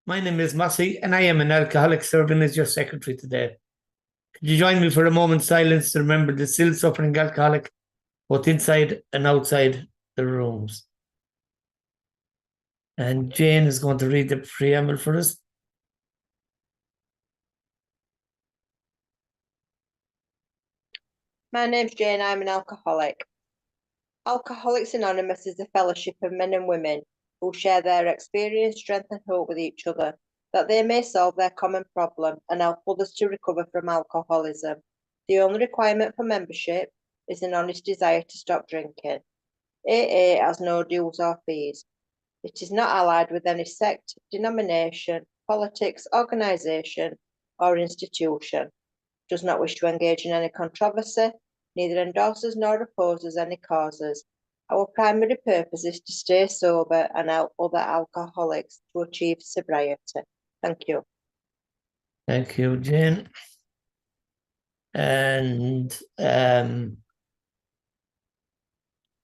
My name is Mossy, and I am an alcoholic serving as your secretary today. Could you join me for a moment's silence to remember the still suffering alcoholic, both inside and outside the rooms? And Jane is going to read the preamble for us. My name's Jane. I'm an alcoholic. Alcoholics Anonymous is a fellowship of men and women who share their experience, strength, and hope with each other, that they may solve their common problem and help others to recover from alcoholism. The only requirement for membership is an honest desire to stop drinking. AA has no dues or fees. It is not allied with any sect, denomination, politics, organisation, or institution. Does not wish to engage in any controversy, neither endorses nor opposes any causes. Our primary purpose is to stay sober and help other alcoholics to achieve sobriety. Thank you. Thank you, Jane. And a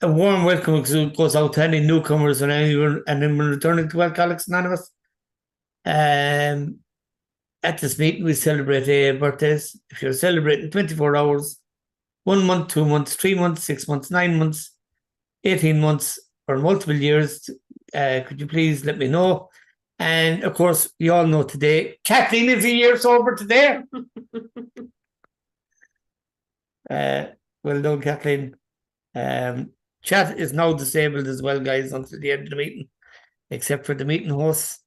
warm welcome goes out to any newcomers and anyone returning to Alcoholics Anonymous. At this meeting, we celebrate AA birthdays. If you're celebrating 24 hours, 1 month, 2 months, 3 months, 6 months, 9 months, 18 months, or multiple years, could you please let me know? And of course, you all know today, Kathleen is a year sober today. Well done, Kathleen. Chat is now disabled as well, guys, until the end of the meeting, except for the meeting hosts.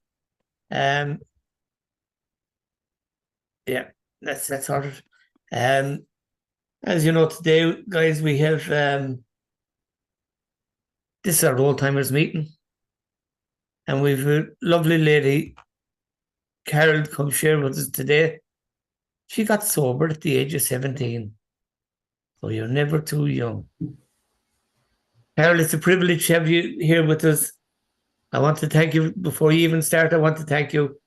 Yeah, that's sorted. As you know, today, guys, we have this is our old timers meeting, and we've a lovely lady, Carol, come share with us today. She got sober at the age of 17, so you're never too young. Carol, it's a privilege to have you here with us. I want to thank you before you even start. I want to thank you,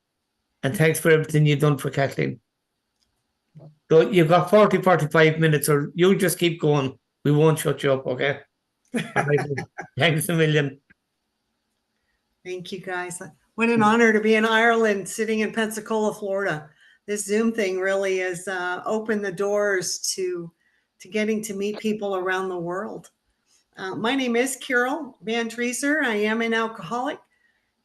and thanks for everything you've done for Kathleen. So you've got 40, 45 minutes, or you just keep going. We won't shut you up, okay? Right. Thanks a million. Thank you, guys. What an honor to be in Ireland, sitting in Pensacola, Florida. This Zoom thing really has opened the doors to getting to meet people around the world. My name is Carol Van Treeser. I am an alcoholic,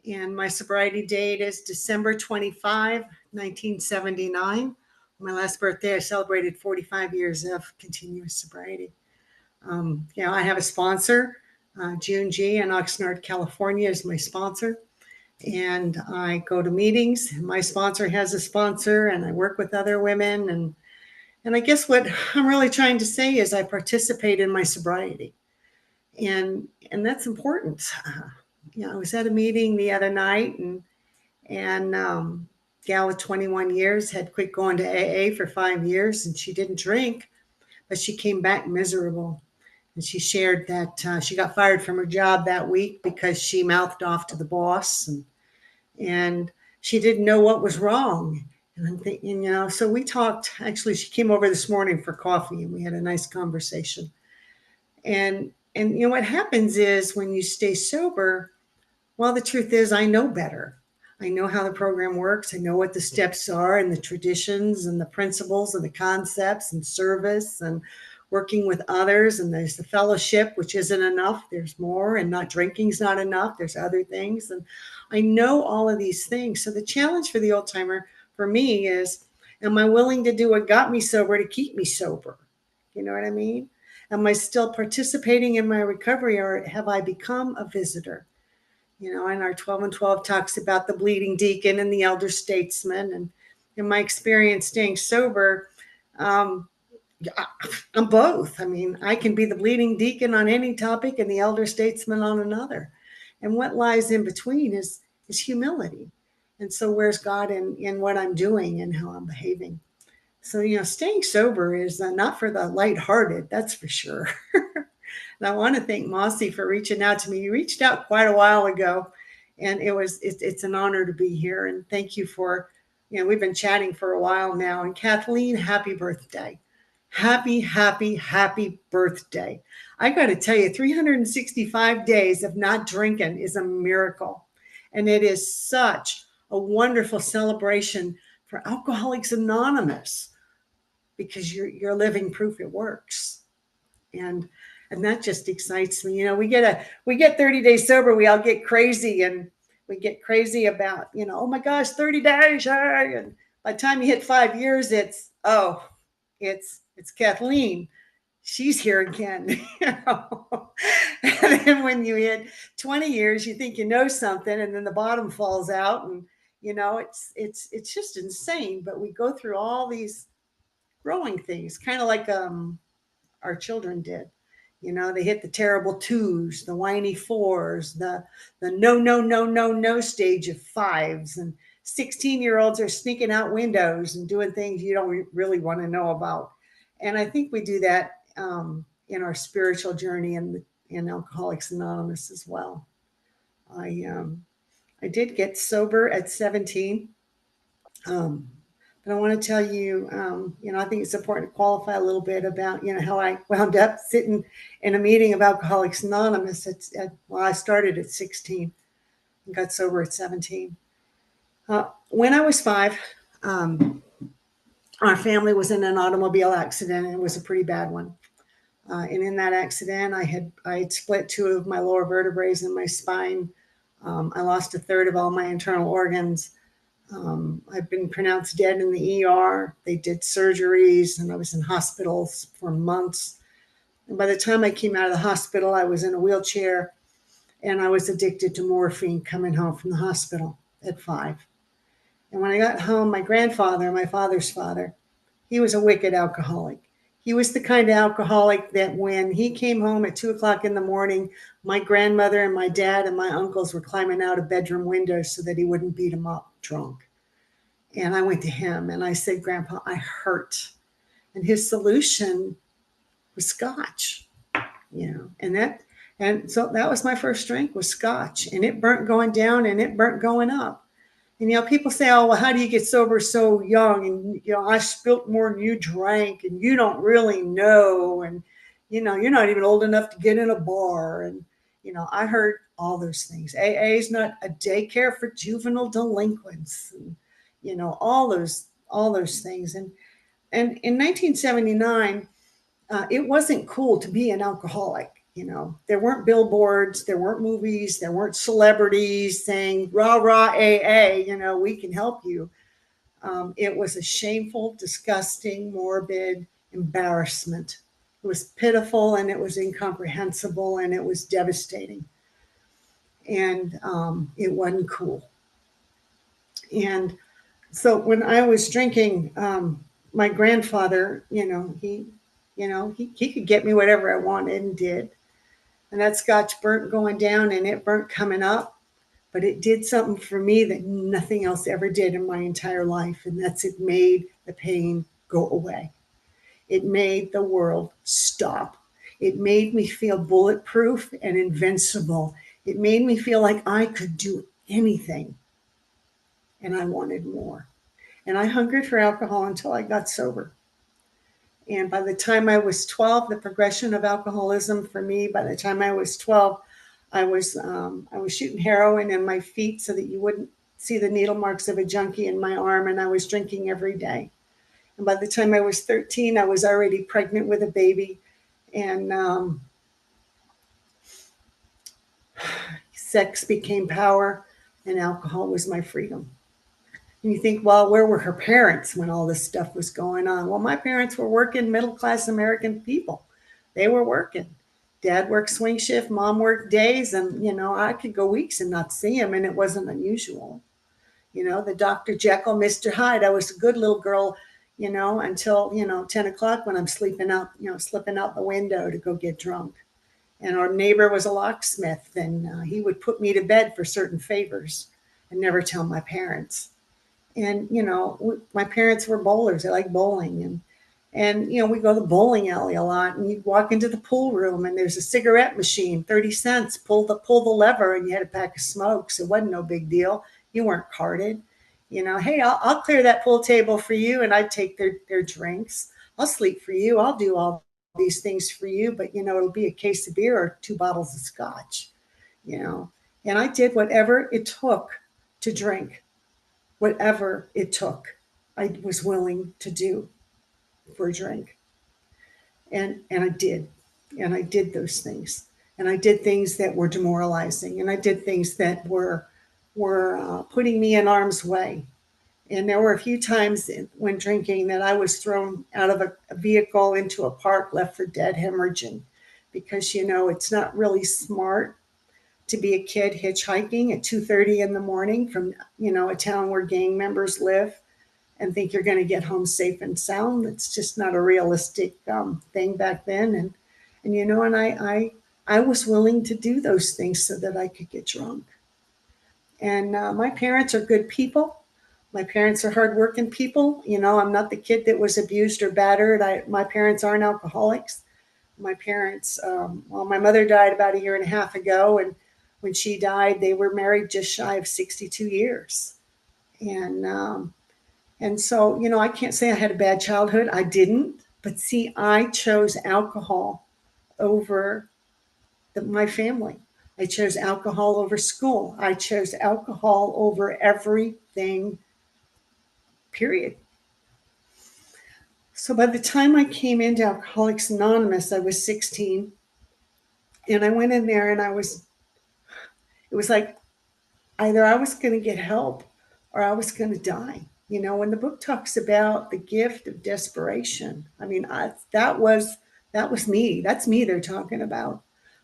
and my sobriety date is December 25, 1979. My last birthday, I celebrated 45 years of continuous sobriety. I have a sponsor, June G. in Oxnard, California is my sponsor. And I go to meetings. My sponsor has a sponsor, and I work with other women. And I guess what I'm really trying to say is I participate in my sobriety. And that's important. I was at a meeting the other night, and gal with 21 years had quit going to AA for 5 years, and she didn't drink, but she came back miserable. And she shared that she got fired from her job that week because she mouthed off to the boss, and she didn't know what was wrong. And I'm thinking, so we talked. Actually, she came over this morning for coffee, and we had a nice conversation. And what happens is when you stay sober, well, the truth is I know better. I know how the program works. I know what the steps are and the traditions and the principles and the concepts and service and working with others. And there's the fellowship, which isn't enough. There's more, and not drinking's not enough. There's other things. And I know all of these things. So the challenge for the old timer for me is, am I willing to do what got me sober to keep me sober? You know what I mean? Am I still participating in my recovery, or have I become a visitor? And our 12 and 12 talks about the bleeding deacon and the elder statesman. And in my experience staying sober, I'm both. I mean, I can be the bleeding deacon on any topic and the elder statesman on another. And what lies in between is humility. And so where's God in what I'm doing and how I'm behaving? So, staying sober is not for the lighthearted, that's for sure. And I want to thank Mossy for reaching out to me. You reached out quite a while ago, and it's an honor to be here. And thank you for, we've been chatting for a while now. And Kathleen, happy birthday. Happy, happy, happy birthday. I got to tell you, 365 days of not drinking is a miracle. And it is such a wonderful celebration for Alcoholics Anonymous, because you're living proof it works. And that just excites me. You know, we get 30 days sober, we all get crazy, and we get crazy about, you know, oh my gosh, 30 days. And by the time you hit 5 years, it's Kathleen. She's here again. You know? And then when you hit 20 years, you think you know something, and then the bottom falls out, and you know, it's just insane. But we go through all these growing things, kind of like our children did. You know, they hit the terrible 2s, the whiny 4s, the no stage of 5s, and 16-year-olds are sneaking out windows and doing things you don't really want to know about. And I think we do that in our spiritual journey in Alcoholics Anonymous as well. I did get sober at 17. But I want to tell you, you know, I think it's important to qualify a little bit about, you know, how I wound up sitting in a meeting of Alcoholics Anonymous. Well, I started at 16 and got sober at 17. When I was 5, our family was in an automobile accident, and it was a pretty bad one. And in that accident, I had split 2 of my lower vertebrae in my spine. I lost 1/3 of all my internal organs. I've been pronounced dead in the ER. They did surgeries, and I was in hospitals for months. And by the time I came out of the hospital, I was in a wheelchair, and I was addicted to morphine coming home from the hospital at 5. And when I got home, my grandfather, my father's father, he was a wicked alcoholic. He was the kind of alcoholic that when he came home at 2:00 in the morning, my grandmother and my dad and my uncles were climbing out of bedroom windows so that he wouldn't beat them up drunk. And I went to him and I said, Grandpa, I hurt. And his solution was scotch, you know, and so that was my first drink, was scotch, and it burnt going down and it burnt going up. And, you know, people say, oh, well, how do you get sober so young? And, you know, I spilt more than you drank, and you don't really know. And, you know, you're not even old enough to get in a bar. And, you know, I heard all those things. AA is not a daycare for juvenile delinquents. And, you know, all those things. And in 1979, it wasn't cool to be an alcoholic. You know, there weren't billboards, there weren't movies, there weren't celebrities saying, rah, rah, AA, you know, we can help you. It was a shameful, disgusting, morbid embarrassment. It was pitiful, and it was incomprehensible, and it was devastating. And it wasn't cool. And so when I was drinking, my grandfather, he could get me whatever I wanted and did. And that scotch burnt going down and it burnt coming up, but it did something for me that nothing else ever did in my entire life. And that's, it made the pain go away. It made the world stop. It made me feel bulletproof and invincible. It made me feel like I could do anything. And I wanted more. And I hungered for alcohol until I got sober. And by the time I was 12, the progression of alcoholism for me, by the time I was 12, I was shooting heroin in my feet so that you wouldn't see the needle marks of a junkie in my arm. And I was drinking every day. And by the time I was 13, I was already pregnant with a baby. And sex became power, and alcohol was my freedom. And you think, well, where were her parents when all this stuff was going on? Well, my parents were working, middle-class American people. They were working. Dad worked swing shift, mom worked days, and, I could go weeks and not see him, and it wasn't unusual. The Dr. Jekyll, Mr. Hyde. I was a good little girl, until, 10 o'clock when I'm slipping out the window to go get drunk. And our neighbor was a locksmith, and he would put me to bed for certain favors and never tell my parents. And, my parents were bowlers. They liked bowling. And we go to the bowling alley a lot, and you'd walk into the pool room and there's a cigarette machine, 30 cents, pull the lever and you had a pack of smokes. It wasn't no big deal. You weren't carded. Hey, I'll clear that pool table for you. And I'd take their drinks. I'll sleep for you. I'll do all these things for you. But, it'll be a case of beer or 2 bottles of scotch, and I did whatever it took to drink. whatever it took, I was willing to do for a drink. And I did. And I did those things. And I did things that were demoralizing. And I did things that were putting me in harm's way. And there were a few times when drinking that I was thrown out of a vehicle into a park, left for dead, hemorrhaging, because, you know, it's not really smart to be a kid hitchhiking at 2:30 in the morning from, you know, a town where gang members live and think you're going to get home safe and sound. It's just not a realistic thing back then. And you know, and I was willing to do those things so that I could get drunk. And my parents are good people. My parents are hardworking people. You know, I'm not the kid that was abused or battered. My parents aren't alcoholics. My parents, well, my mother died about 1.5 years ago. And when she died, they were married just shy of 62 years. And so, you know, I can't say I had a bad childhood. I didn't. But see, I chose alcohol over my family. I chose alcohol over school. I chose alcohol over everything, period. So by the time I came into Alcoholics Anonymous, I was 16. And I went in there and it was like either I was going to get help or I was going to die. You know, when the book talks about the gift of desperation, I mean, that was me. That's me they're talking about.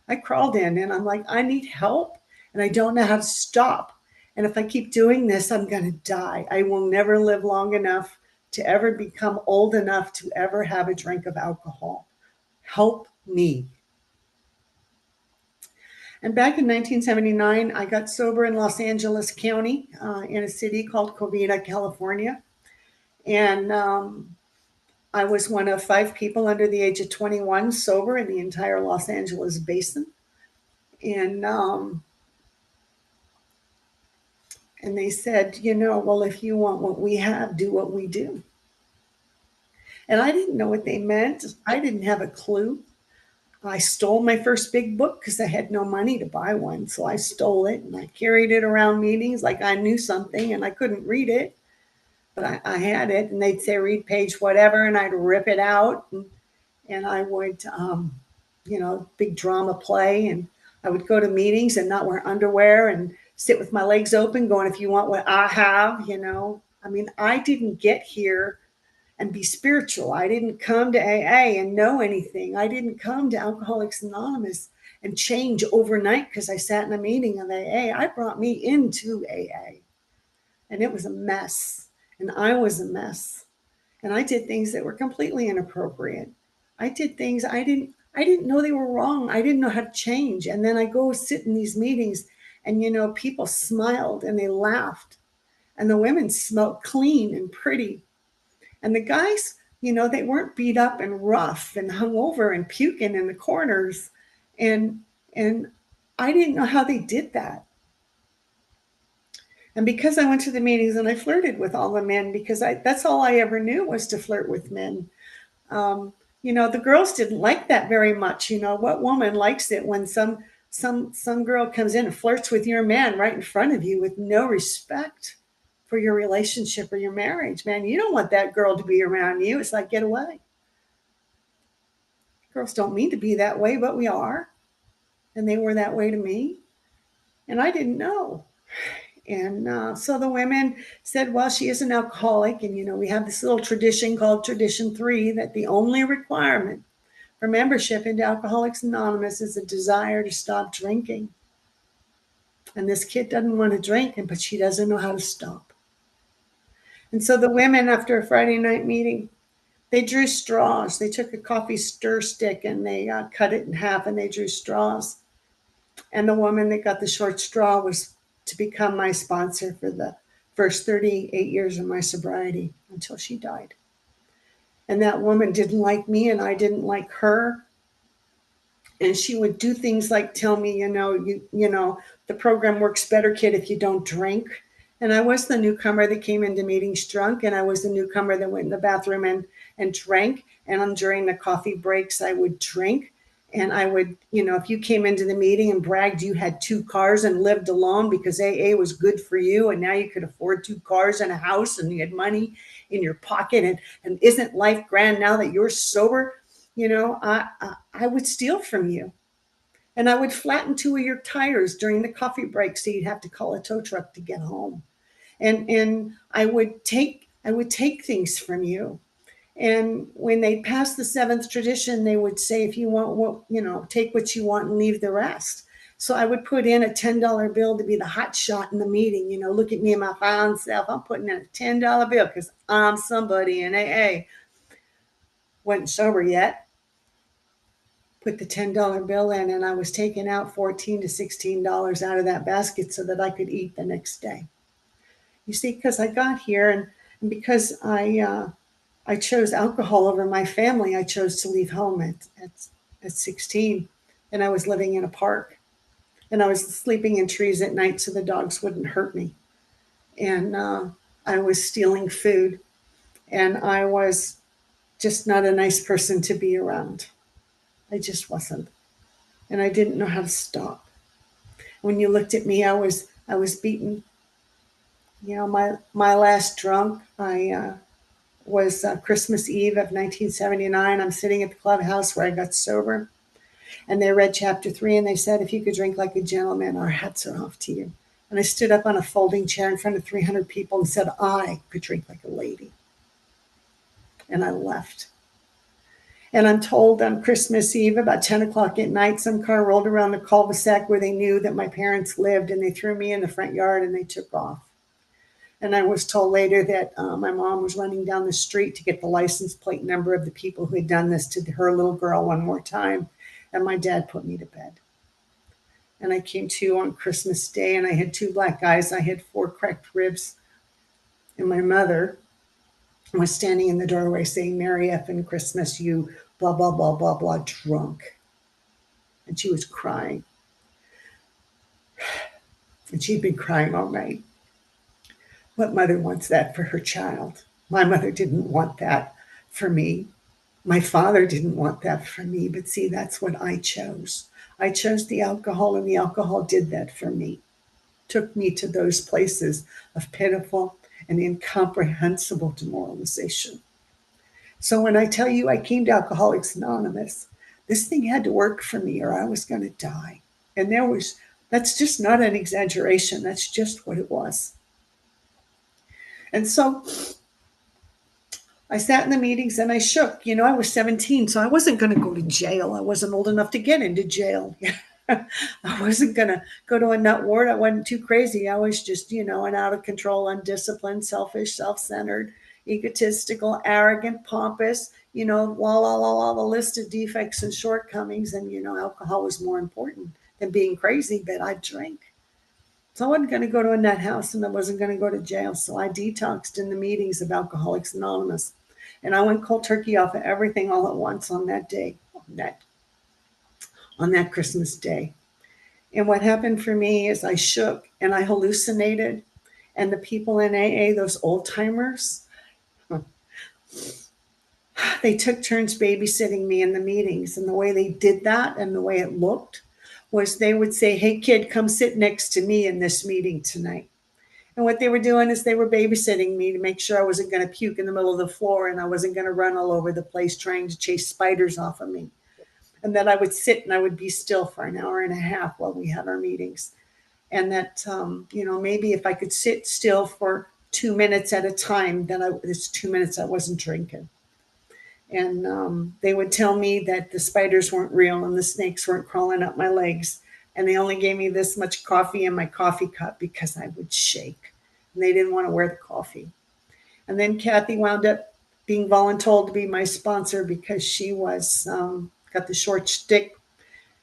I crawled in and I'm like, I need help and I don't know how to stop. And if I keep doing this, I'm going to die. I will never live long enough to ever become old enough to ever have a drink of alcohol. Help me. And back in 1979, I got sober in Los Angeles County in a city called Covina, California. And I was one of 5 people under the age of 21 sober in the entire Los Angeles basin. And they said, you know, well, if you want what we have, do what we do. And I didn't know what they meant. I didn't have a clue. I stole my first big book because I had no money to buy one. So I stole it and I carried it around meetings like I knew something and I couldn't read it, but I had it and they'd say, read page whatever. And I'd rip it out and I would, you know, big drama play. And I would go to meetings and not wear underwear and sit with my legs open going, if you want what I have, you know, I mean, I didn't get here and be spiritual. I didn't come to AA and know anything. I didn't come to Alcoholics Anonymous and change overnight because I sat in a meeting of AA. I brought me into AA and it was a mess and I was a mess. And I did things that were completely inappropriate. I did things I didn't know they were wrong. I didn't know how to change. And then I go sit in these meetings and, you know, people smiled and they laughed and the women smelled clean and pretty. And the guys, you know, they weren't beat up and rough and hungover and puking in the corners. And I didn't know how they did that. And because I went to the meetings and I flirted with all the men, because that's all I ever knew was to flirt with men. You know, the girls didn't like that very much. You know, what woman likes it when some girl comes in and flirts with your man right in front of you with no respect for your relationship or your marriage? Man, you don't want that girl to be around you. It's like, get away. Girls don't mean to be that way, but we are. And they were that way to me. And I didn't know. And so the women said, well, she is an alcoholic. And, you know, we have this little tradition called Tradition 3 that the only requirement for membership into Alcoholics Anonymous is a desire to stop drinking. And this kid doesn't want to drink, but she doesn't know how to stop. And so the women, after a Friday night meeting, they drew straws. They took a coffee stir stick and they cut it in half and they drew straws. And the woman that got the short straw was to become my sponsor for the first 38 years of my sobriety until she died. And that woman didn't like me and I didn't like her. And she would do things like tell me, you know, the program works better, kid, if you don't drink. And I was the newcomer that came into meetings drunk, and I was the newcomer that went in the bathroom and drank. And during the coffee breaks, I would drink. And I would, if you came into the meeting and bragged you had 2 cars and lived alone because AA was good for you, and now you could afford 2 cars and a house and you had money in your pocket, and isn't life grand now that you're sober? I would steal from you. And I would flatten 2 of your tires during the coffee break so you'd have to call a tow truck to get home. And I would take things from you. And when they passed the 7th tradition, they would say, if you want, take what you want and leave the rest. So I would put in a $10 bill to be the hot shot in the meeting. Look at me and my fine self. I'm putting in a $10 bill because I'm somebody in AA. Wasn't sober yet. Put the $10 bill in, and I was taking out $14 to $16 out of that basket so that I could eat the next day. You see, because I got here and because I chose alcohol over my family. I chose to leave home at 16, and I was living in a park, and I was sleeping in trees at night so the dogs wouldn't hurt me. And I was stealing food, and I was just not a nice person to be around. I just wasn't, and I didn't know how to stop. When you looked at me, I was beaten. My last drunk, I was Christmas Eve of 1979. I'm sitting at the clubhouse where I got sober, and they read chapter 3, and they said, if you could drink like a gentleman, our hats are off to you. And I stood up on a folding chair in front of 300 people and said, I could drink like a lady. And I left. And I'm told on Christmas Eve, about 10 o'clock at night, some car rolled around the cul-de-sac where they knew that my parents lived, and they threw me in the front yard and they took off. And I was told later that my mom was running down the street to get the license plate number of the people who had done this to her little girl one more time. And my dad put me to bed. And I came to on Christmas Day, and I had 2 black eyes. I had 4 cracked ribs. And my mother was standing in the doorway saying, Merry effing Christmas, you blah, blah, blah, blah, blah, drunk. And she was crying. And she'd been crying all night. What mother wants that for her child? My mother didn't want that for me. My father didn't want that for me. But see, that's what I chose. I chose the alcohol, and the alcohol did that for me. Took me to those places of pitiful and incomprehensible demoralization. So when I tell you I came to Alcoholics Anonymous, this thing had to work for me or I was going to die. And that's just not an exaggeration. That's just what it was. And so I sat in the meetings and I shook. I was 17, so I wasn't going to go to jail. I wasn't old enough to get into jail. I wasn't going to go to a nut ward. I wasn't too crazy. I was just, an out of control, undisciplined, selfish, self-centered, egotistical, arrogant, pompous, the list of defects and shortcomings. And, alcohol was more important than being crazy, but I drank. So I wasn't going to go to a nut house, and I wasn't going to go to jail. So I detoxed in the meetings of Alcoholics Anonymous. And I went cold turkey off of everything all at once on that day, on that Christmas day. And what happened for me is I shook and I hallucinated. And the people in AA, those old timers, they took turns babysitting me in the meetings. And the way they did that and the way it looked was they would say, hey, kid, come sit next to me in this meeting tonight. And what they were doing is they were babysitting me to make sure I wasn't going to puke in the middle of the floor and I wasn't going to run all over the place trying to chase spiders off of me. And that I would sit and I would be still for an hour and a half while we had our meetings. And that, maybe if I could sit still for 2 minutes at a time, then it's 2 minutes I wasn't drinking. And they would tell me that the spiders weren't real and the snakes weren't crawling up my legs. And they only gave me this much coffee in my coffee cup because I would shake. And they didn't want to wear the coffee. And then Kathy wound up being voluntold to be my sponsor because she was got the short stick.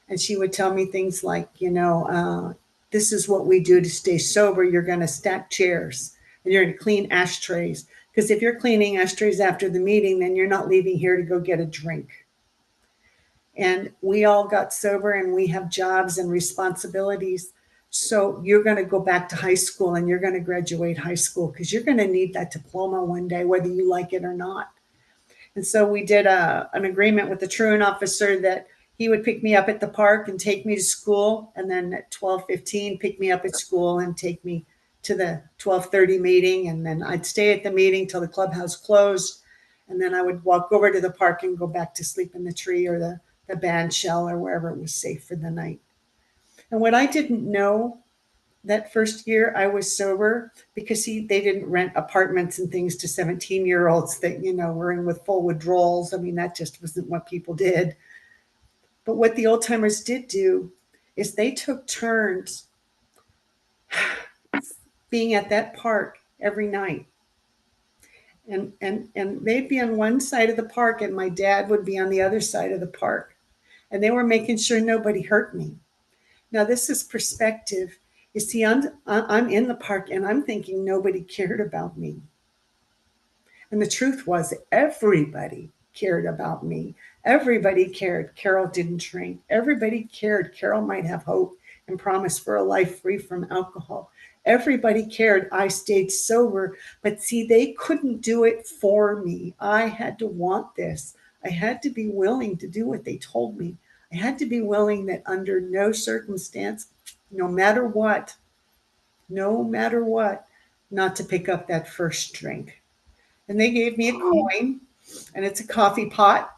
And she would tell me things like, this is what we do to stay sober. You're going to stack chairs and you're going to clean ashtrays. Because if you're cleaning ashtrays after the meeting, then you're not leaving here to go get a drink. And we all got sober and we have jobs and responsibilities. So you're going to go back to high school and you're going to graduate high school because you're going to need that diploma one day, whether you like it or not. And so we did an agreement with the truant officer that he would pick me up at the park and take me to school. And then at 12:15, pick me up at school and take me to the 12:30 meeting. And then I'd stay at the meeting till the clubhouse closed. And then I would walk over to the park and go back to sleep in the tree or the band shell or wherever it was safe for the night. And what I didn't know that first year I was sober, because they didn't rent apartments and things to 17-year-olds that, were in with full withdrawals. I mean, that just wasn't what people did. But what the old timers did do is they took turns being at that park every night. And they'd be on one side of the park and my dad would be on the other side of the park. And they were making sure nobody hurt me. Now, this is perspective. You see, I'm in the park and I'm thinking nobody cared about me. And the truth was everybody cared about me. Everybody cared Carol didn't drink. Everybody cared Carol might have hope and promise for a life free from alcohol. Everybody cared I stayed sober. But see, they couldn't do it for me. I had to want this. I had to be willing to do what they told me. I had to be willing that under no circumstance, no matter what, not to pick up that first drink. And they gave me a coin, and it's a coffee pot.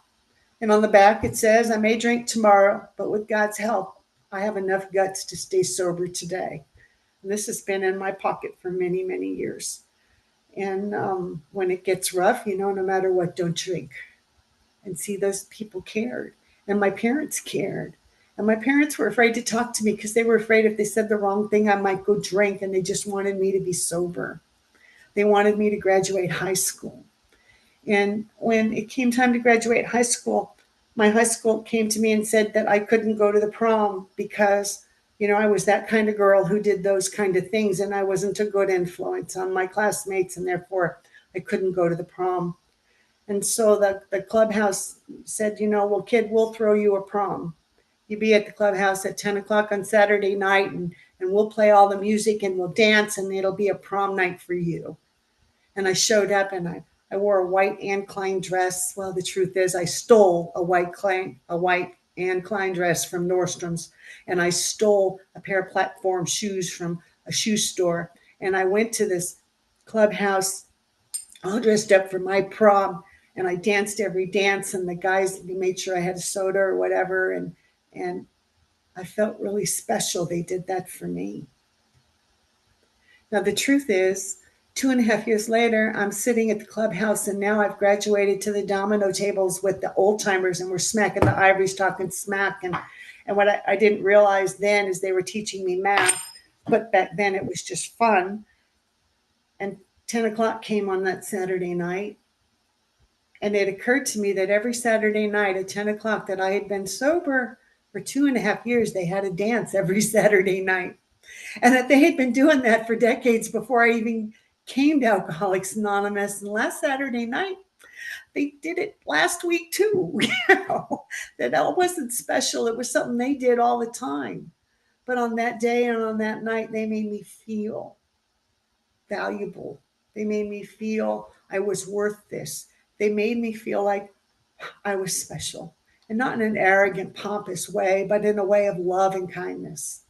And on the back it says, I may drink tomorrow, but with God's help, I have enough guts to stay sober today. And this has been in my pocket for many, many years. And when it gets rough, no matter what, don't drink. And see, those people cared. And my parents cared. And my parents were afraid to talk to me because they were afraid if they said the wrong thing, I might go drink. And they just wanted me to be sober. They wanted me to graduate high school. And when it came time to graduate high school, my high school came to me and said that I couldn't go to the prom because, I was that kind of girl who did those kind of things. And I wasn't a good influence on my classmates. And therefore, I couldn't go to the prom. And so the clubhouse said, well, kid, we'll throw you a prom. You be at the clubhouse at 10 o'clock on Saturday night and we'll play all the music and we'll dance and it'll be a prom night for you. And I showed up and I wore a white Anne Klein dress. Well, the truth is I stole a white Anne Klein dress from Nordstrom's, and I stole a pair of platform shoes from a shoe store. And I went to this clubhouse all dressed up for my prom, and I danced every dance, and the guys made sure I had a soda or whatever. And I felt really special. They did that for me. Now, the truth is, 2.5 years later, I'm sitting at the clubhouse, and now I've graduated to the domino tables with the old timers, and we're smacking the ivories, talking smack. And what I didn't realize then is they were teaching me math, but back then it was just fun. And 10 o'clock came on that Saturday night, and it occurred to me that every Saturday night at 10 o'clock that I had been sober for 2.5 years, they had a dance every Saturday night, and that they had been doing that for decades before I even came to Alcoholics Anonymous. And last Saturday night, they did it last week too. That wasn't special. It was something they did all the time. But on that day and on that night, they made me feel valuable. They made me feel I was worth this. They made me feel like I was special, and not in an arrogant, pompous way, but in a way of love and kindness.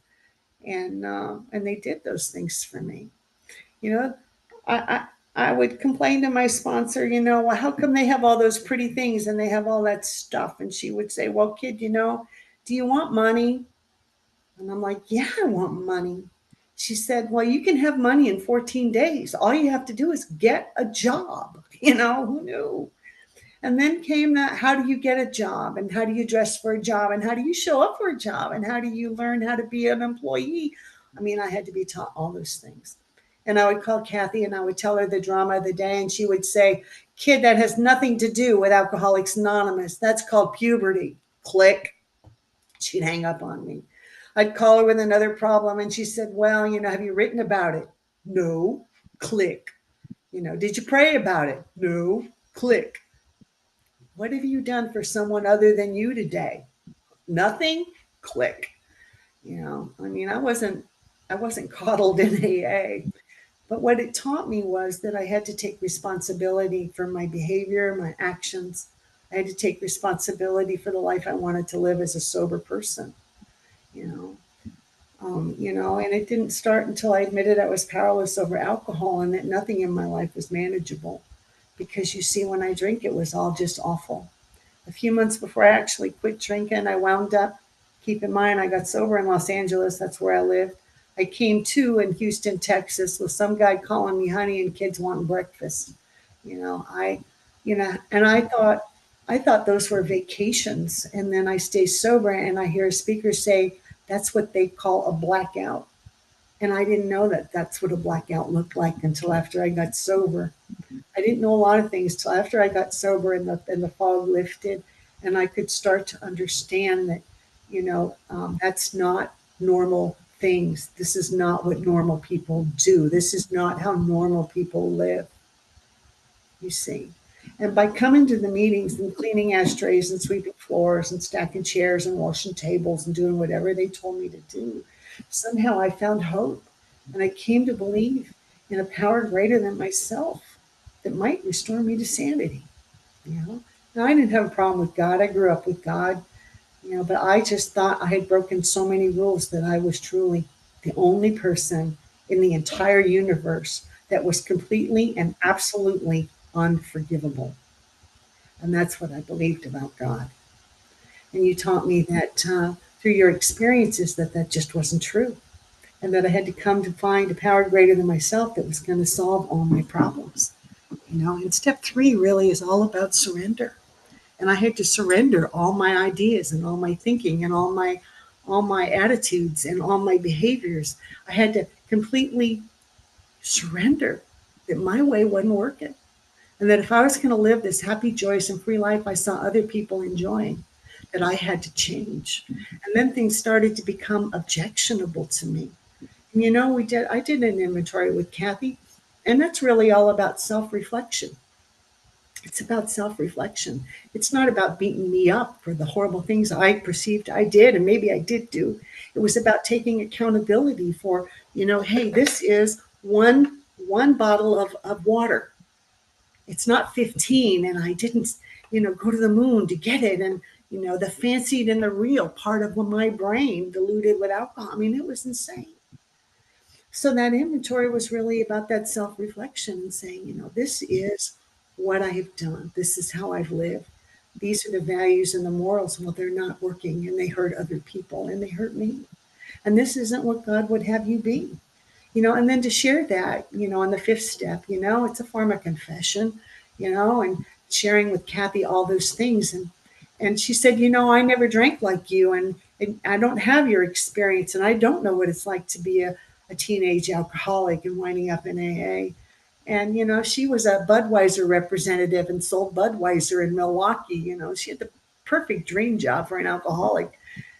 And they did those things for me. I would complain to my sponsor, well, how come they have all those pretty things and they have all that stuff? And she would say, well, kid, do you want money? And I'm like, yeah, I want money. She said, well, you can have money in 14 days. All you have to do is get a job. Who knew? And then came that, how do you get a job? And how do you dress for a job? And how do you show up for a job? And how do you learn how to be an employee? I mean, I had to be taught all those things. And I would call Kathy and I would tell her the drama of the day. And she would say, kid, that has nothing to do with Alcoholics Anonymous. That's called puberty. Click. She'd hang up on me. I'd call her with another problem. And she said, well, have you written about it? No. Click. Did you pray about it? No. Click. What have you done for someone other than you today? Nothing. Click. I wasn't coddled in AA. But what it taught me was that I had to take responsibility for my behavior, my actions. I had to take responsibility for the life I wanted to live as a sober person, you know. And it didn't start until I admitted I was powerless over alcohol and that nothing in my life was manageable. Because you see, when I drink, it was all just awful. A few months before I actually quit drinking, I wound up, keep in mind, I got sober in Los Angeles. That's where I lived. I came to in Houston, Texas, with some guy calling me honey and kids wanting breakfast. And I thought those were vacations. And then I stay sober and I hear a speaker say, that's what they call a blackout. And I didn't know that that's what a blackout looked like until after I got sober. I didn't know a lot of things till after I got sober and the fog lifted, and I could start to understand that, that's not normal things. This is not what normal people do. This is not how normal people live. You see. And by coming to the meetings and cleaning ashtrays and sweeping floors and stacking chairs and washing tables and doing whatever they told me to do, somehow I found hope. And I came to believe in a power greater than myself that might restore me to sanity. Now, I didn't have a problem with God. I grew up with God, but I just thought I had broken so many rules that I was truly the only person in the entire universe that was completely and absolutely unforgivable. And that's what I believed about God. And you taught me that through your experiences that just wasn't true. And that I had to come to find a power greater than myself that was going to solve all my problems. And step 3 really is all about surrender. And I had to surrender all my ideas and all my thinking and all my attitudes and all my behaviors. I had to completely surrender that my way wasn't working. And that if I was going to live this happy, joyous, and free life I saw other people enjoying, that I had to change. And then things started to become objectionable to me. And I did an inventory with Kathy, and that's really all about self-reflection. It's about self-reflection. It's not about beating me up for the horrible things I perceived I did, and maybe I did do. It was about taking accountability for, hey, this is one bottle of water. It's not 15, and I didn't, go to the moon to get it. And, the fancied and the real part of my brain diluted with alcohol. I mean, it was insane. So that inventory was really about that self-reflection and saying, this is what I have done. This is how I've lived. These are the values and the morals. Well, they're not working, and they hurt other people, and they hurt me. And this isn't what God would have you be. And then to share that, on the 5th step, it's a form of confession, and sharing with Kathy all those things. And she said, I never drank like you, and I don't have your experience, and I don't know what it's like to be a teenage alcoholic and winding up in AA. And, she was a Budweiser representative and sold Budweiser in Milwaukee. She had the perfect dream job for an alcoholic.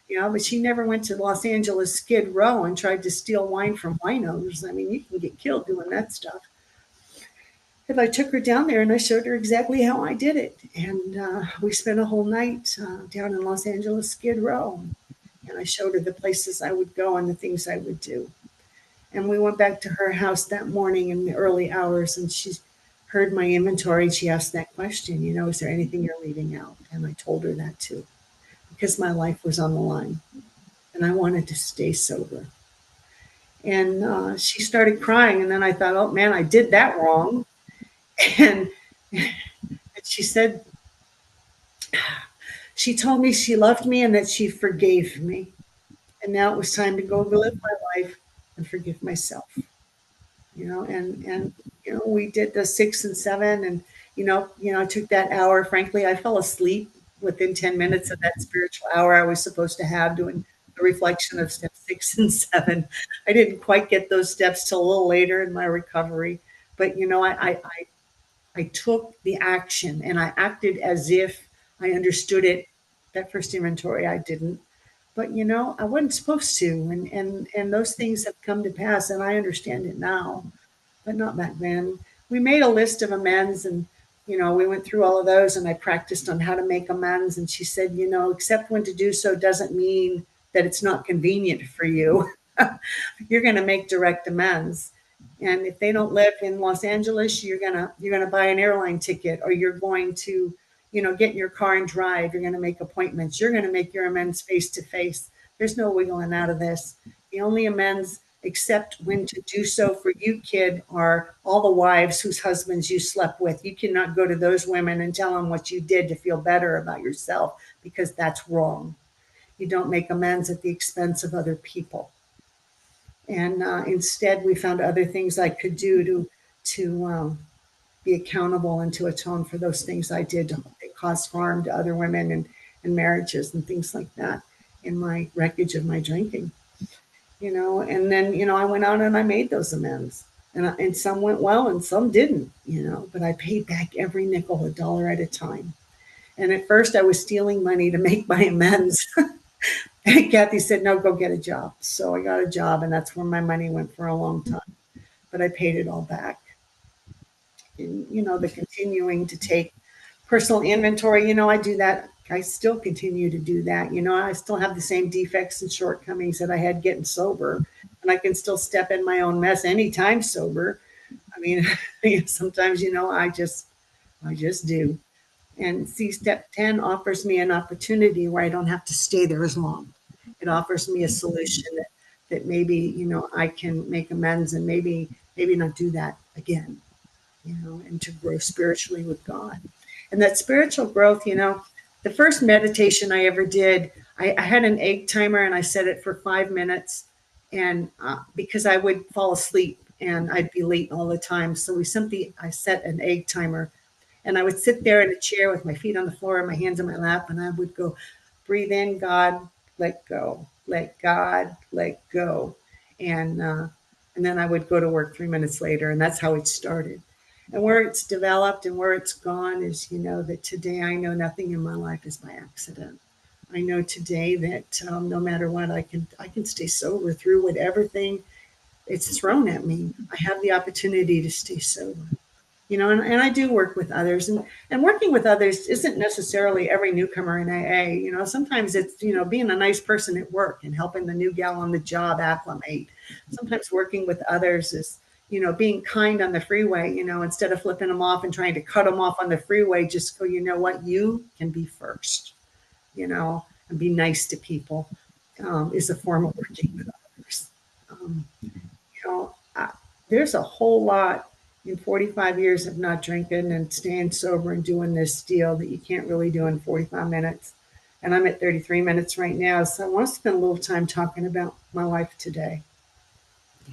But she never went to Los Angeles Skid Row and tried to steal wine from wine owners. I mean, you can get killed doing that stuff. And I took her down there and I showed her exactly how I did it. And we spent a whole night down in Los Angeles Skid Row. And I showed her the places I would go and the things I would do. And we went back to her house that morning in the early hours, and she heard my inventory, and she asked that question, is there anything you're leaving out? And I told her that too, because my life was on the line, and I wanted to stay sober. And she started crying, and then I thought, oh man, I did that wrong. And she said, she told me she loved me and that she forgave me. And now it was time to go live my life and forgive myself. And we did the 6 and 7, and I took that hour. Frankly, I fell asleep within 10 minutes of that spiritual hour I was supposed to have doing the reflection of step 6 and 7. I didn't quite get those steps till a little later in my recovery, but I took the action and I acted as if I understood it. That first inventory, I didn't. But I wasn't supposed to, and those things have come to pass, and I understand it now, but not back then. We made a list of amends, and we went through all of those, and I practiced on how to make amends. And she said, accept when to do so doesn't mean that it's not convenient for you. You're going to make direct amends, and if they don't live in Los Angeles, you're gonna buy an airline ticket, or you're going to get in your car and drive. You're going to make appointments. You're going to make your amends face to face. There's no wiggling out of this. The only amends, except when to do so for you, kid, are all the wives whose husbands you slept with. You cannot go to those women and tell them what you did to feel better about yourself, because that's wrong. You don't make amends at the expense of other people. And instead, we found other things I could do to be accountable and to atone for those things I did that caused harm to other women and marriages and things like that in my wreckage of my drinking. And then, I went out and I made those amends. And some went well and some didn't, but I paid back every nickel, $1 at a time. And at first I was stealing money to make my amends. And Kathy said, no, go get a job. So I got a job, and that's where my money went for a long time. But I paid it all back. And, the continuing to take personal inventory, I do that. I still continue to do that. I still have the same defects and shortcomings that I had getting sober. And I can still step in my own mess anytime sober. I mean, sometimes, I just do. And see, step 10 offers me an opportunity where I don't have to stay there as long. It offers me a solution that maybe, I can make amends and maybe not do that again, and to grow spiritually with God. And that spiritual growth, the first meditation I ever did, I had an egg timer and I set it for 5 minutes, and because I would fall asleep and I'd be late all the time. So I set an egg timer. And I would sit there in a chair with my feet on the floor and my hands in my lap, and I would go, breathe in, God, let go, let God, let go. And then I would go to work 3 minutes later, and that's how it started. And where it's developed and where it's gone is, that today I know nothing in my life is by accident. I know today that no matter what, I can stay sober through whatever thing it's thrown at me. I have the opportunity to stay sober. And I do work with others, and working with others isn't necessarily every newcomer in AA. Sometimes it's, being a nice person at work and helping the new gal on the job acclimate. Sometimes working with others is, being kind on the freeway, instead of flipping them off and trying to cut them off on the freeway, just go, what, you can be first, and be nice to people is a form of working with others. There's a whole lot in 45 years of not drinking and staying sober and doing this deal that you can't really do in 45 minutes. And I'm at 33 minutes right now. So I want to spend a little time talking about my life today.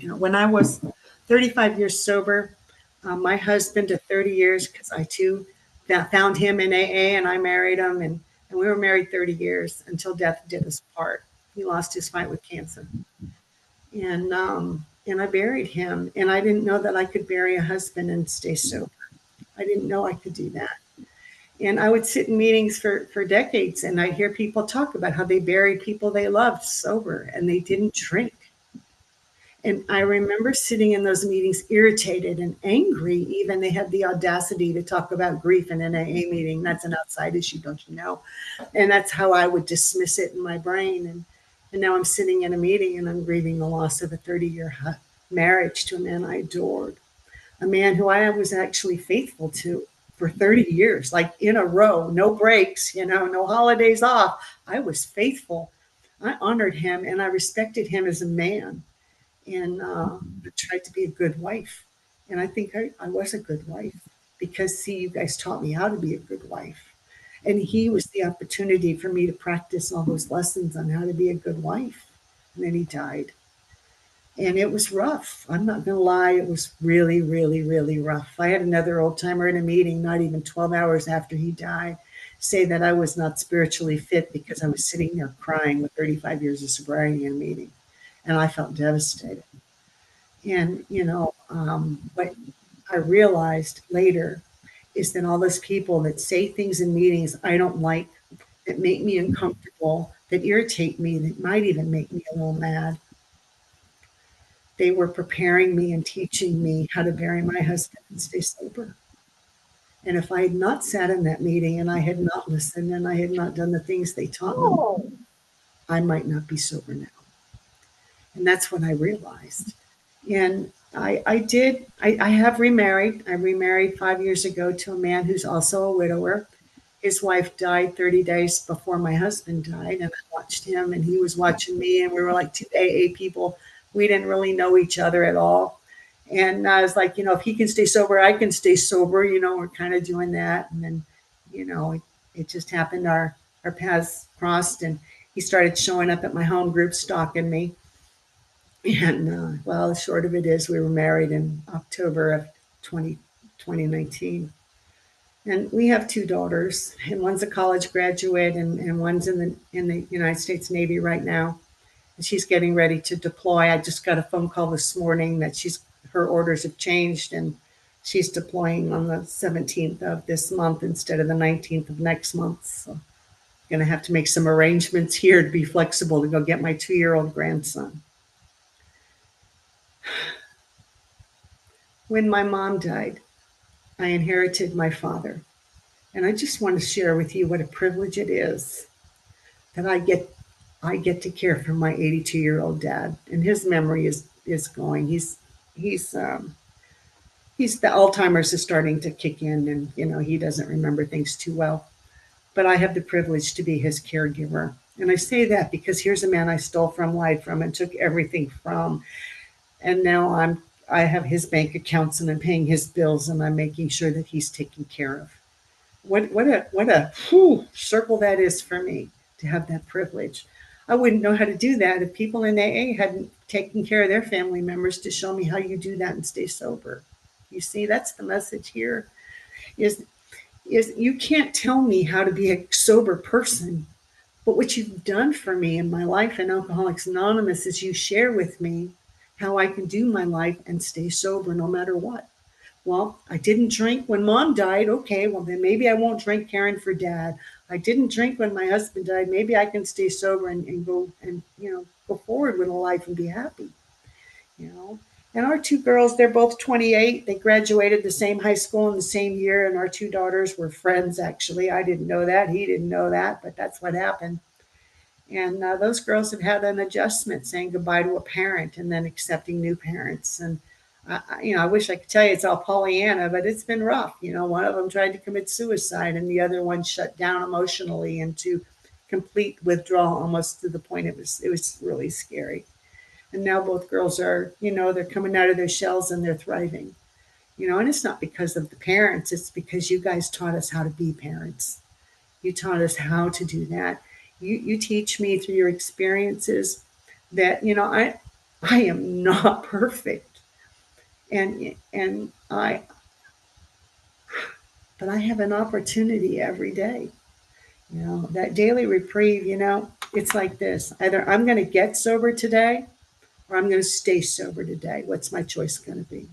When I was 35 years sober, my husband of 30 years, because I too found him in AA and I married him. And we were married 30 years until death did us part. He lost his fight with cancer. And I buried him, and I didn't know that I could bury a husband and stay sober. I didn't know I could do that. And I would sit in meetings for decades, and I'd hear people talk about how they buried people they loved sober, and they didn't drink. And I remember sitting in those meetings irritated and angry. Even they had the audacity to talk about grief in an AA meeting. That's an outside issue, don't you know? And that's how I would dismiss it in my brain. And now I'm sitting in a meeting and I'm grieving the loss of a 30-year marriage to a man I adored, a man who I was actually faithful to for 30 years, like in a row, no breaks, no holidays off. I was faithful. I honored him and I respected him as a man, and I tried to be a good wife. And I think I was a good wife because, see, you guys taught me how to be a good wife. And he was the opportunity for me to practice all those lessons on how to be a good wife. And then he died. And it was rough. I'm not going to lie. It was really, really, really rough. I had another old timer in a meeting, not even 12 hours after he died, say that I was not spiritually fit because I was sitting there crying with 35 years of sobriety in a meeting. And I felt devastated. And, what I realized later is that all those people that say things in meetings I don't like, that make me uncomfortable, that irritate me, that might even make me a little mad, they were preparing me and teaching me how to bury my husband and stay sober. And if I had not sat in that meeting and I had not listened and I had not done the things they taught me, I might not be sober now. And that's when I realized. And I have remarried. I remarried 5 years ago to a man who's also a widower. his wife died 30 days before my husband died, and I watched him and he was watching me, and we were like two AA people. We didn't really know each other at all. And I was like, if he can stay sober, I can stay sober. We're kind of doing that. And then, it just happened. Our paths crossed, and he started showing up at my home group, stalking me. And well, the short of it is we were married in October of 2019. And we have two daughters, and one's a college graduate, and one's in the United States Navy right now. And she's getting ready to deploy. I just got a phone call this morning that her orders have changed, and she's deploying on the 17th of this month instead of the 19th of next month. So I'm going to have to make some arrangements here to be flexible to go get my 2-year-old grandson. When my mom died, I inherited my father. And I just want to share with you what a privilege it is that I get to care for my 82-year-old dad. And his memory is going. He's the Alzheimer's is starting to kick in, and he doesn't remember things too well. But I have the privilege to be his caregiver. And I say that because here's a man I stole from, lied from, and took everything from. And now I have his bank accounts, and I'm paying his bills, and I'm making sure that he's taken care of. What a circle that is for me to have that privilege. I wouldn't know how to do that if people in AA hadn't taken care of their family members to show me how you do that and stay sober. You see, that's the message here. Is you can't tell me how to be a sober person, but what you've done for me in my life in Alcoholics Anonymous is you share with me how I can do my life and stay sober no matter what. Well, I didn't drink when mom died. Okay, well, then maybe I won't drink caring for dad. I didn't drink when my husband died. Maybe I can stay sober and go forward with a life and be happy. And our two girls, they're both 28. They graduated the same high school in the same year. And our two daughters were friends, actually. I didn't know that. He didn't know that, but that's what happened. And those girls have had an adjustment, saying goodbye to a parent and then accepting new parents. And I wish I could tell you it's all Pollyanna, but it's been rough. One of them tried to commit suicide, and the other one shut down emotionally into complete withdrawal, almost to the point it was really scary. And now both girls are, they're coming out of their shells and they're thriving. And it's not because of the parents. It's because you guys taught us how to be parents. You taught us how to do that. You teach me through your experiences that, I am not perfect. But I have an opportunity every day. That daily reprieve, it's like this. Either I'm going to get sober today or I'm going to stay sober today. What's my choice going to be?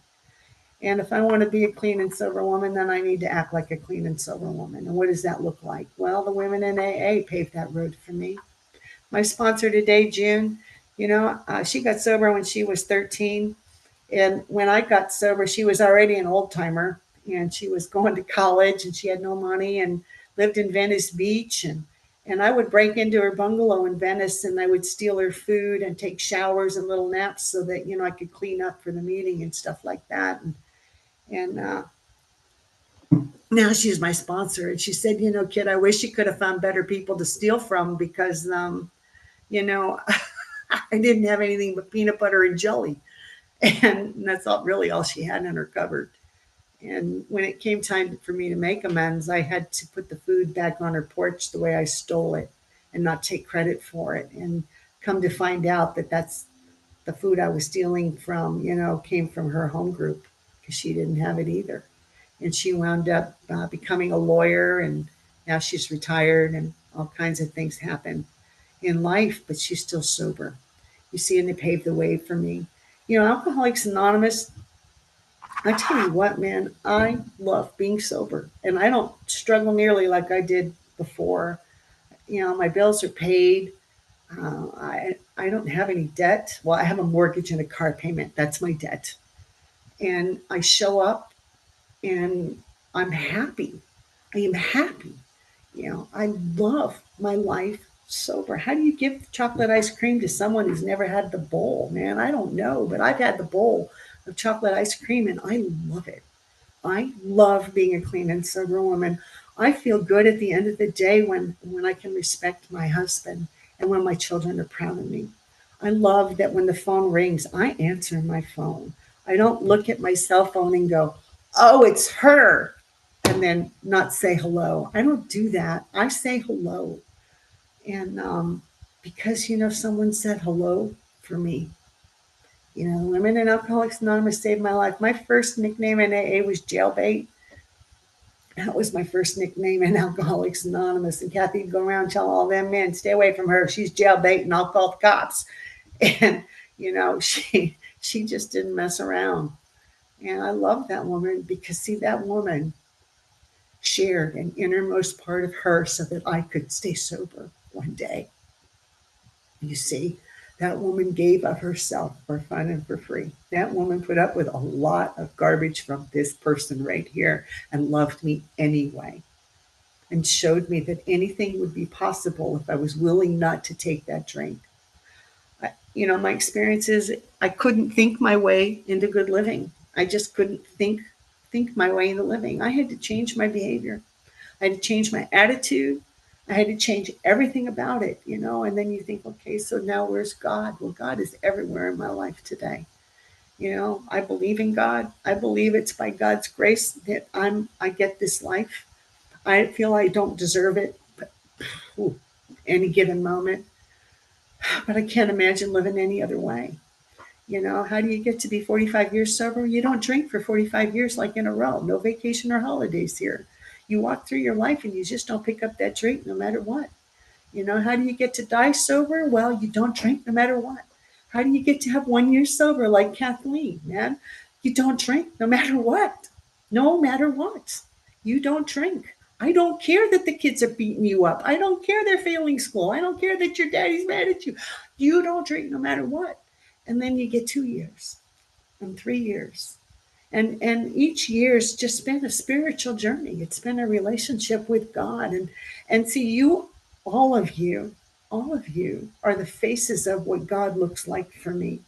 And if I want to be a clean and sober woman, then I need to act like a clean and sober woman. And what does that look like? Well, the women in AA paved that road for me. My sponsor today, June, she got sober when she was 13. And when I got sober, she was already an old timer, and she was going to college, and she had no money and lived in Venice Beach. And I would break into her bungalow in Venice, and I would steal her food and take showers and little naps so that, I could clean up for the meeting and stuff like that. And now she's my sponsor. And she said, kid, I wish you could have found better people to steal from because, I didn't have anything but peanut butter and jelly. And that's really all she had in her cupboard. And when it came time for me to make amends, I had to put the food back on her porch the way I stole it and not take credit for it. And come to find out that that's the food I was stealing from, came from her home group because she didn't have it either. And she wound up becoming a lawyer, and now she's retired, and all kinds of things happen in life, but she's still sober. You see, and they paved the way for me. Alcoholics Anonymous, I tell you what, man, I love being sober, and I don't struggle nearly like I did before. My bills are paid. I don't have any debt. Well, I have a mortgage and a car payment. That's my debt. And I show up and I'm happy. I am happy. I love my life sober. How do you give chocolate ice cream to someone who's never had the bowl, man? I don't know, but I've had the bowl of chocolate ice cream and I love it. I love being a clean and sober woman. I feel good at the end of the day when I can respect my husband and when my children are proud of me. I love that when the phone rings, I answer my phone. I don't look at my cell phone and go, oh, it's her, and then not say hello. I don't do that. I say hello. And because, someone said hello for me. Women in Alcoholics Anonymous saved my life. My first nickname in AA was Jailbait. That was my first nickname in Alcoholics Anonymous. And Kathy would go around and tell all them men, stay away from her. She's jailbait and I'll call the cops. And, she just didn't mess around. And I love that woman because, see, that woman shared an innermost part of her so that I could stay sober one day. You see, that woman gave of herself for fun and for free. That woman put up with a lot of garbage from this person right here and loved me anyway, and showed me that anything would be possible if I was willing not to take that drink. My experience is I couldn't think my way into good living. I just couldn't think my way into living. I had to change my behavior. I had to change my attitude. I had to change everything about it, and then you think, okay, so now where's God? Well, God is everywhere in my life today. I believe in God. I believe it's by God's grace that I get this life. I feel I don't deserve it, but any given moment. But I can't imagine living any other way. How do you get to be 45 years sober? You don't drink for 45 years like in a row. No vacation or holidays here. You walk through your life and you just don't pick up that drink no matter what. How do you get to die sober? Well, you don't drink no matter what. How do you get to have 1 year sober like Kathleen, man? You don't drink no matter what. No matter what. You don't drink. I don't care that the kids are beating you up. I don't care they're failing school. I don't care that your daddy's mad at you. You don't drink no matter what. And then you get 2 years and 3 years. And each year's just been a spiritual journey. It's been a relationship with God. And see, all of you are the faces of what God looks like for me.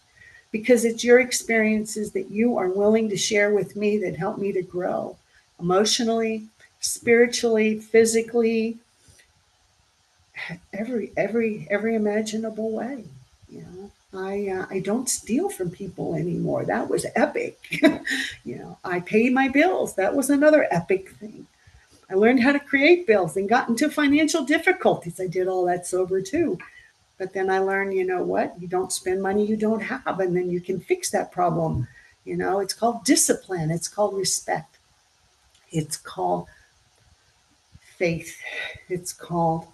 Because it's your experiences that you are willing to share with me that help me to grow emotionally, spiritually, physically, every imaginable way. I don't steal from people anymore. That was epic. I pay my bills. That was another epic thing. I learned how to create bills and got into financial difficulties. I did all that sober too. But then I learned, what? You don't spend money you don't have, and then you can fix that problem. It's called discipline. It's called respect. It's called faith. It's called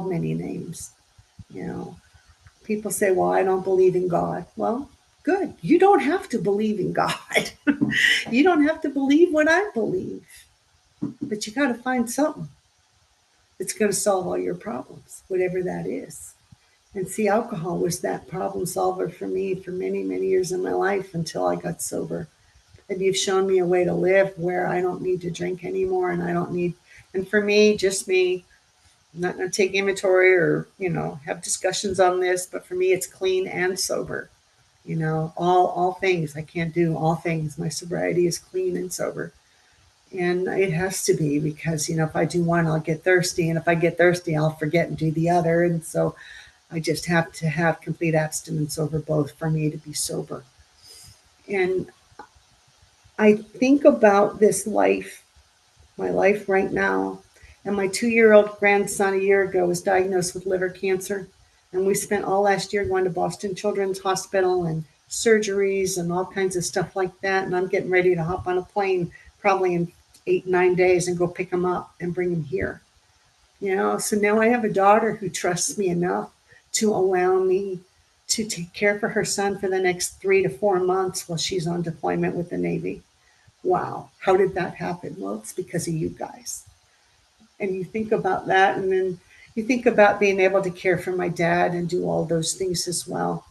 many names. People say, well, I don't believe in God. Well, good. You don't have to believe in God. You don't have to believe what I believe. But you got to find something that's going to solve all your problems, whatever that is. And see, alcohol was that problem solver for me for many, many years in my life until I got sober. And you've shown me a way to live where I don't need to drink anymore, and for me, just me, I'm not going to take inventory or, have discussions on this, but for me, it's clean and sober. All things. I can't do all things. My sobriety is clean and sober. And it has to be because, if I do one, I'll get thirsty. And if I get thirsty, I'll forget and do the other. And so I just have to have complete abstinence over both for me to be sober. And I think about this life, my life right now. And my 2-year-old grandson a year ago was diagnosed with liver cancer. And we spent all last year going to Boston Children's Hospital and surgeries and all kinds of stuff like that. And I'm getting ready to hop on a plane probably in 8-9 days and go pick him up and bring him here. So now I have a daughter who trusts me enough to allow me to take care for her son for the next 3 to 4 months while she's on deployment with the Navy. Wow. How did that happen? Well, it's because of you guys. And you think about that, and then you think about being able to care for my dad and do all those things as well.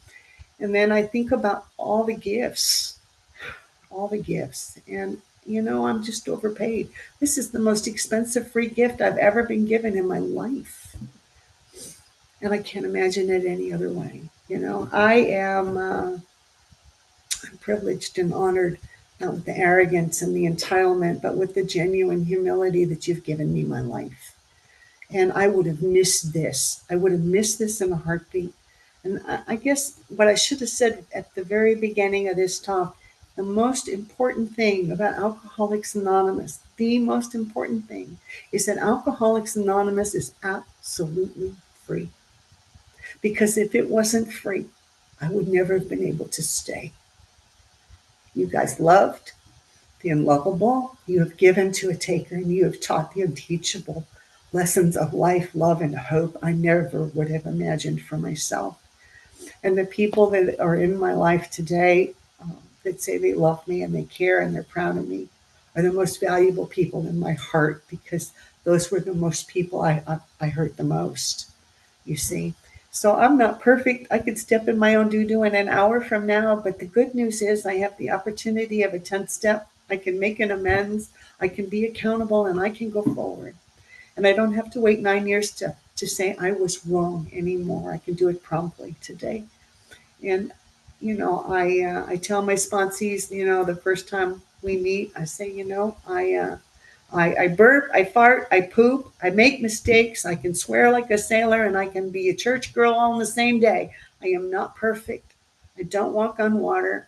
And then I think about all the gifts. And, I'm just overpaid. This is the most expensive free gift I've ever been given in my life. And I can't imagine it any other way. I am I'm privileged and honored not with the arrogance and the entitlement, but with the genuine humility that you've given me my life. And I would have missed this. I would have missed this in a heartbeat. And I guess what I should have said at the very beginning of this talk, the most important thing about Alcoholics Anonymous, the most important thing is that Alcoholics Anonymous is absolutely free. Because if it wasn't free, I would never have been able to stay. You guys loved the unlovable. You have given to a taker, and you have taught the unteachable lessons of life, love, and hope I never would have imagined for myself. And the people that are in my life today that say they love me and they care and they're proud of me are the most valuable people in my heart, because those were the most people I hurt the most, you see. So I'm not perfect. I could step in my own doo-doo in an hour from now, but the good news is I have the opportunity of a 10th step. I can make an amends, I can be accountable, and I can go forward. And I don't have to wait 9 years to say I was wrong anymore. I can do it promptly today. And, you know, I tell my sponsees, you know, the first time we meet, I say, you know, I burp, I fart, I poop, I make mistakes, I can swear like a sailor, and I can be a church girl all in the same day. I am not perfect. I don't walk on water.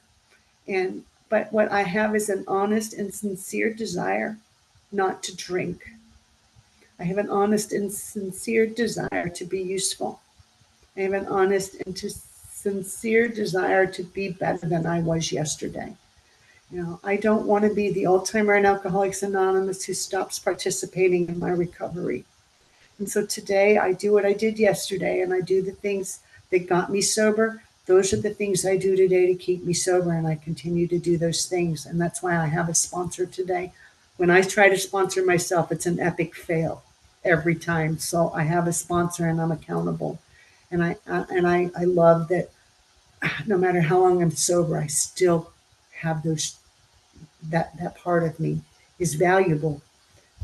But what I have is an honest and sincere desire not to drink. I have an honest and sincere desire to be useful. I have an honest and sincere desire to be better than I was yesterday. You know, I don't want to be the old timer in Alcoholics Anonymous who stops participating in my recovery. And so today I do what I did yesterday, and I do the things that got me sober. Those are the things I do today to keep me sober, and I continue to do those things. And that's why I have a sponsor today. When I try to sponsor myself, it's an epic fail every time. So I have a sponsor, and I'm accountable. And I love that no matter how long I'm sober, I still have those, that part of me is valuable.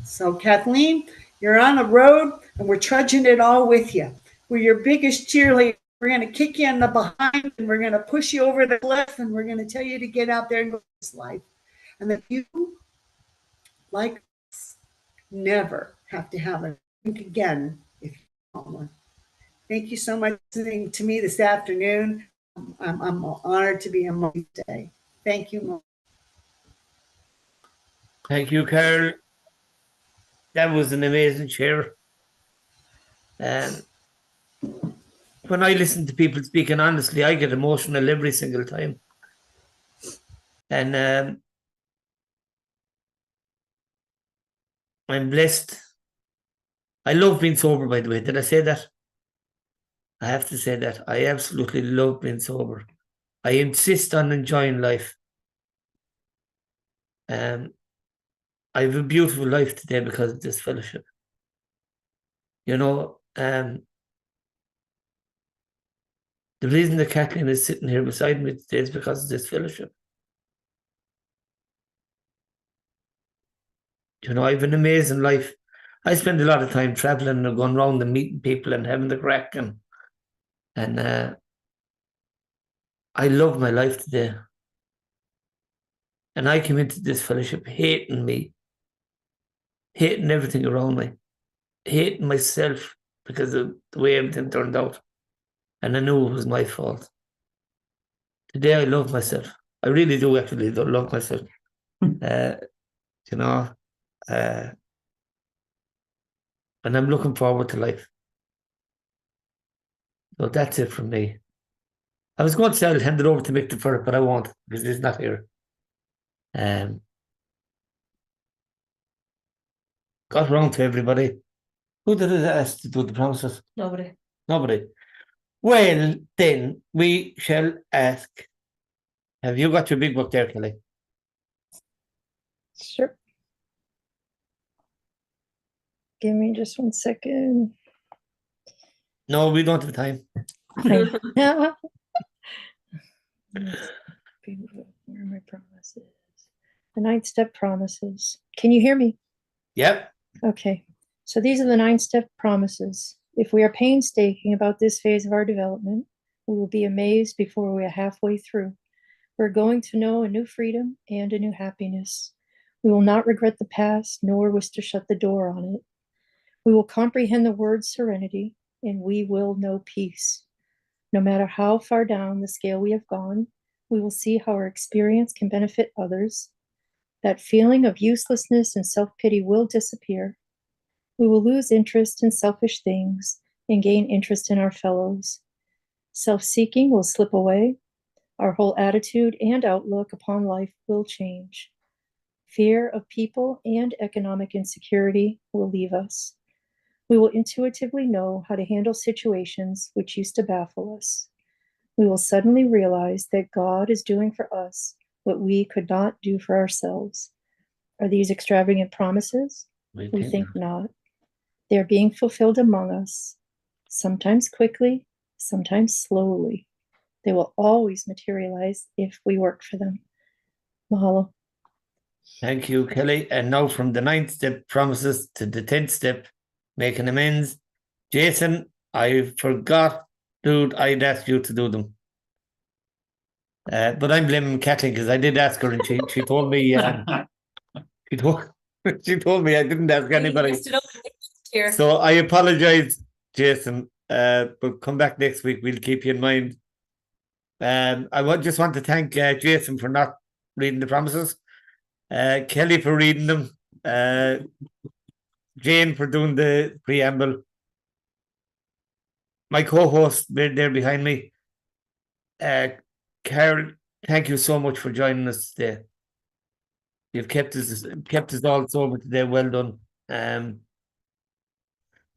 So Kathleen, you're on a road, and we're trudging it all with you. We're your biggest cheerleader. We're going to kick you in the behind, and we're going to push you over the cliff, and we're going to tell you to get out there and go this life. And that you, like us, never have to have a drink again if you want one. Thank you so much for listening to me this afternoon. I'm honored to be among you today. Thank you. Thank you, Carol. That was an amazing share. When I listen to people speaking honestly, I get emotional every single time. And I'm blessed. I love being sober, by the way. Did I say that? I have to say that. I absolutely love being sober. I insist on enjoying life. I have a beautiful life today because of this fellowship. You know, the reason that Kathleen is sitting here beside me today is because of this fellowship. You know, I have an amazing life. I spend a lot of time traveling and going around and meeting people and having the crack, and I love my life today. And I came into this fellowship hating me, hating everything around me, hating myself because of the way everything turned out. And I knew it was my fault. Today I love myself. I really do actually love myself. You know, and I'm looking forward to life. So that's it from me. I was going to say I'll hand it over to Mick the First, but I won't because he's not here. Got wrong to everybody. Who did it ask to do the promises? Nobody. Nobody. Well, then we shall ask. Have you got your big book there, Kelly? Sure. Give me just 1 second. No, we don't have time. Where are my promises? The 9-step promises. Can you hear me? Yep. Okay. So these are the 9-step promises. If we are painstaking about this phase of our development, we will be amazed before we are halfway through. We're going to know a new freedom and a new happiness. We will not regret the past, nor wish to shut the door on it. We will comprehend the word serenity, and we will know peace. No matter how far down the scale we have gone, we will see how our experience can benefit others. That feeling of uselessness and self-pity will disappear. We will lose interest in selfish things and gain interest in our fellows. Self-seeking will slip away. Our whole attitude and outlook upon life will change. Fear of people and economic insecurity will leave us. We will intuitively know how to handle situations which used to baffle us. We will suddenly realize that God is doing for us what we could not do for ourselves. Are these extravagant promises? We think not. They are being fulfilled among us, sometimes quickly, sometimes slowly. They will always materialize if we work for them. Mahalo. Thank you, Kelly. And now from the 9th step, promises, to the 10th step, making amends. Jason, I forgot, dude, I'd asked you to do them. But I'm blaming Kathleen because I did ask her and she told me she told me I didn't ask anybody. So I apologize, Jason. But come back next week, we'll keep you in mind. I just want to thank Jason for not reading the promises, Kelly for reading them, Jane for doing the preamble, my co-host there behind me, Carol, thank you so much for joining us today. You've kept us all sober today. Well done. And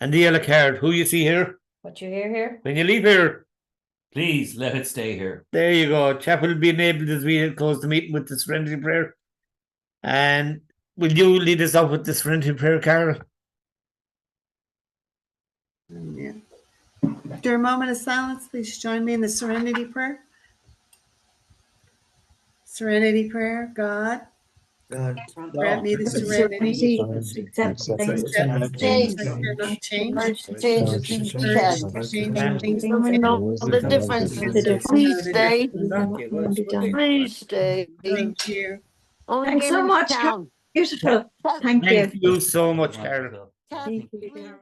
the yellow card, who you see here? What you hear here? When you leave here, Please let it stay here. there you go. Chapel will be enabled as we close the meeting with the serenity prayer. And will you lead us out with the serenity prayer, Carol? Yeah. After a moment of silence, please join me in the serenity prayer. Serenity prayer. God, grant me the serenity. Accept things Accept change. things I cannot change. Change things we can. Changing things Let me know the difference. Please stay. Please stay. Thank you. Only Thanks so game in much. town. Beautiful. Thank you. Thank you so much, Carol. Kathy, Thank you. please.